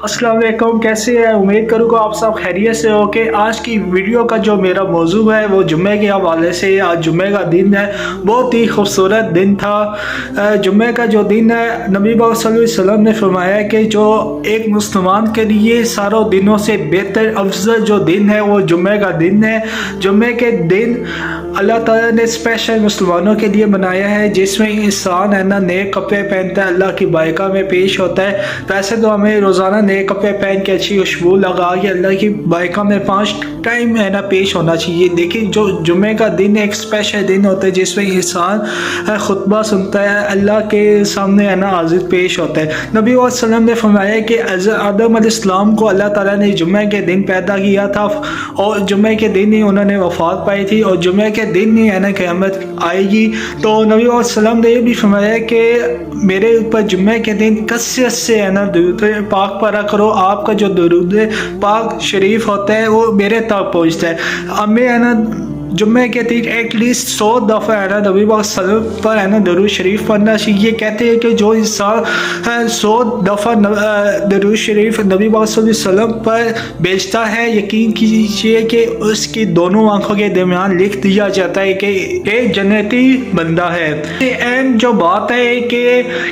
अस्सलाम वालेकुम, कैसे हैं? उम्मीद करूँगा आप सब खैरियत से हो। कि आज की वीडियो का जो मेरा मौजू है वो जुम्मे के हवाले से। आज जुम्मे का दिन है, बहुत ही खूबसूरत दिन था। जुम्मे का जो दिन है, नबी पाक सल्लल्लाहु अलैहि वसल्लम ने फरमाया कि जो एक मुसलमान के लिए सारों दिनों से बेहतर अफजल जो दिन है वो जुम्मे का दिन है। जुम्मे के दिन अल्लाह ताला ने स्पेशल मुसलमानों के लिए बनाया है, जिसमें इंसान है ना नए कपड़े पहनता है, अल्लाह की बारगाह में पेश होता है। वैसे तो हमें रोज़ाना नए कपड़े पहन के अच्छी खुशबू लगा के अल्लाह की बारगाह में 5 टाइम है ना पेश होना चाहिए। लेकिन जो जुम्मे का दिन एक स्पेशल दिन होता है, जिसमें इंसान खुतबा सुनता है, अल्लाह के सामने है ना हाजिर पेश होता है। नबी वसल्लम ने फरमाया कि आदम अलैहिस्सलाम को अल्लाह ताला ने जुम्मे के दिन पैदा किया था और जुम्मे के दिन ही उन्होंने वफात पाई थी और जुम्मे के दिन ही है ना क़यामत आएगी। तो नबी वसल्लम ने ये भी फरमाया कि मेरे ऊपर जुम्मे के दिन कसरत से है ना दुरूद पाक पढ़ा करो। आपका जो दुरूद पाक शरीफ होता है वो मेरे तक पहुँचता है। हमें है ना जुम्मे के दिन एटलीस्ट 100 दफ़ा है ना नबी पाक सल्लल्लाहु अलैहि वसल्लम पर है ना दरूद शरीफ पढ़ना चाहिए। कहते हैं कि जो इंसान 100 दफ़ा दरूद शरीफ नबी पाक सल्लल्लाहु अलैहि वसल्लम पर भेजता है, यकीन कीजिए कि उसकी दोनों आंखों के दरमियान लिख दिया जाता है कि एक जन्नती बंदा है। एंड जो बात है कि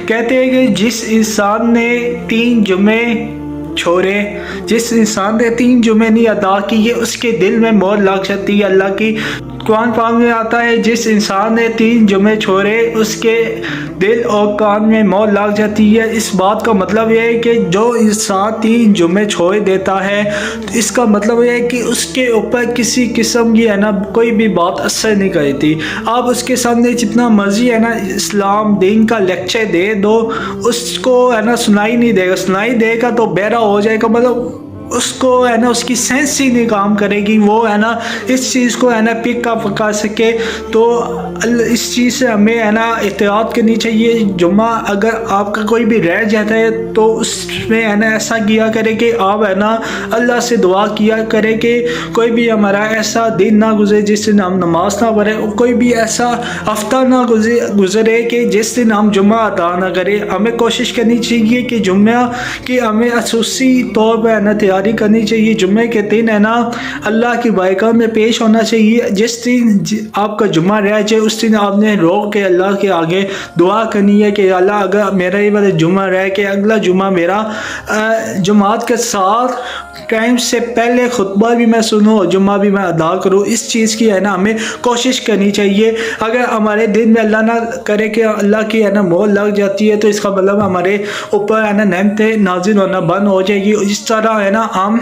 कहते हैं कि जिस इंसान ने 3 जुम्मे छोड़े, जिस इंसान ने 3 जुम्मे नहीं अदा किए, उसके दिल में मोहर लग जाती है अल्लाह की। कुरान पाक में आता है जिस इंसान ने 3 जुम्मे छोड़े उसके दिल और कान में मोहर लग जाती है। इस बात का मतलब यह है कि जो इंसान 3 जुम्मे छोड़ देता है, तो इसका मतलब यह है कि उसके ऊपर किसी किस्म की है ना कोई भी बात असर नहीं करती। आप उसके सामने जितना मर्जी है ना इस्लाम दीन का लेक्चर दे दो, उसको है ना सुनाई नहीं देगा। सुनाई देगा तो बहरा हो जाएगा, मतलब उसको है ना उसकी सेंस ही नहीं काम करेगी, वो है ना इस चीज़ को है ना पिक अप कर सके। तो इस चीज़ से हमें है ना एहतियात करनी चाहिए। जुम्मा अगर आपका कोई भी रह जाता है तो उसमें है ना ऐसा किया करे कि आप है ना अल्लाह से दुआ किया करे कि कोई भी हमारा ऐसा दिन ना गुजरे जिस दिन हम नमाज ना पढ़े, कोई भी ऐसा हफ्ता ना गुजरे कि जिस दिन हम जुम्मा अदा ना करें। हमें कोशिश करनी चाहिए कि जुम्मा की हमें खसूसी तौर पर है ना तैयारी करनी चाहिए। जुम्मे के दिन है ना अल्लाह की बारगाह में पेश होना चाहिए। जिस दिन आपका जुम्मा रह जाए उस दिन आपने रोक के अल्लाह के आगे दुआ करनी है कि अल्लाह अगर मेरा ये वाला जुम्मा रह के अगला जुम्मा मेरा जमात के साथ टाइम से पहले खुतबा भी मैं सुनूं और जुम्मा भी मैं अदा करूं। इस चीज़ की है ना हमें कोशिश करनी चाहिए। अगर हमारे दिन में अल्लाह ना करे कि अल्लाह की है ना मोहर लग जाती है, तो इसका मतलब हमारे ऊपर है ना नेमतें नाज़िल होना बंद हो जाएगी। इस तरह है ना हम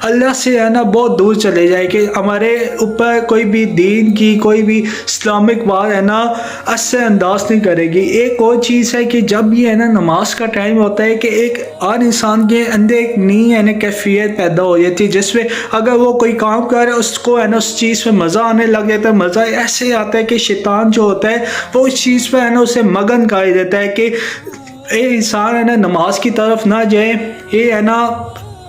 अल्लाह से है ना बहुत दूर चले जाए कि हमारे ऊपर कोई भी दीन की कोई भी इस्लामिक बात है ना असर अंदाज नहीं करेगी। एक और चीज़ है कि जब ये है ना नमाज का टाइम होता है कि एक हर इंसान के अंदर एक नी है ना कैफियत पैदा हो जाती है, जिसमें अगर वो कोई काम कर रहा है उसको है ना उस चीज़ में मज़ा आने लग जाता है। मज़ा ऐसे आता है कि शैतान जो होता है वो इस चीज़ पर है ना उसे मगन कर देता है कि ये इंसान है ना नमाज की तरफ ना जाए, ये है ना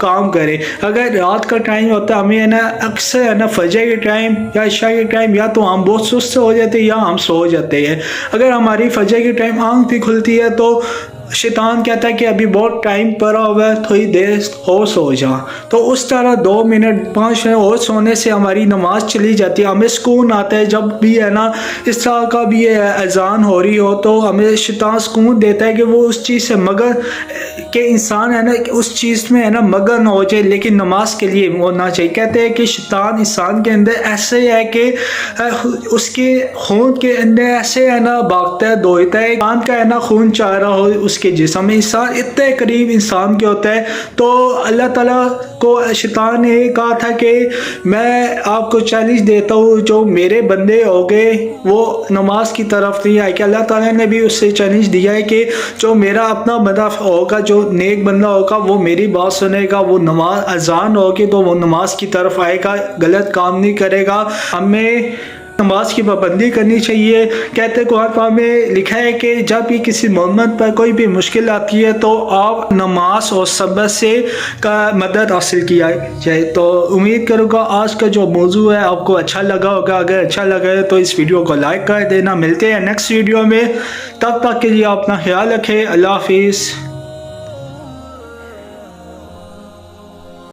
काम करे। अगर रात का टाइम होता है हमें है ना अक्सर है ना फजर के टाइम या इशा के टाइम या तो हम बहुत सुस्त हो जाते हैं या हम सो जाते हैं। अगर हमारी फजर के टाइम आँख भी खुलती है तो शैतान कहता है कि अभी बहुत टाइम पड़ा हुआ है, थोड़ी देर और सो जा। तो उस तरह 2 मिनट 5 मिनट और सोने से हमारी नमाज चली जाती है। हमें सुकून आता है जब भी है ना इस तरह का भी अजान हो रही हो, तो हमें शैतान सुकून देता है कि वो उस चीज़ से मगन के इंसान है ना उस चीज़ में है ना मगन हो जाए, लेकिन नमाज के लिए होना चाहिए। कहते हैं कि शैतान इंसान के अंदर ऐसे है कि उसके खून के अंदर ऐसे है ना भागता है दौड़ता है, इंसान का है ना खून चाह रहा हो उसके जिस्म में। इंसान इतने करीब इंसान के होता है। तो अल्लाह ताला को शैतान ने कहा था कि मैं आपको चैलेंज देता हूँ, जो मेरे बंदे हो गए वो नमाज की तरफ नहीं आए। कि अल्लाह ताला ने भी उससे चैलेंज दिया है कि जो मेरा अपना बंदा होगा, जो नेक बंदा होगा, वो मेरी बात सुनेगा, वो नमाज अजान होगी तो वो नमाज की तरफ आएगा, गलत काम नहीं करेगा। हमें नमाज की पाबंदी करनी चाहिए। कहते कुरान पाक में लिखा है कि जब भी किसी मोहम्मद पर कोई भी मुश्किल आती है तो आप नमाज और सब्र से का मदद हासिल किया जाए। तो उम्मीद करूँगा आज का जो मौजू है आपको अच्छा लगा होगा। अगर अच्छा लगा है तो इस वीडियो को लाइक कर देना। मिलते हैं नेक्स्ट वीडियो में, तब तक के लिए अपना ख्याल रखें। अल्लाह हाफिज़।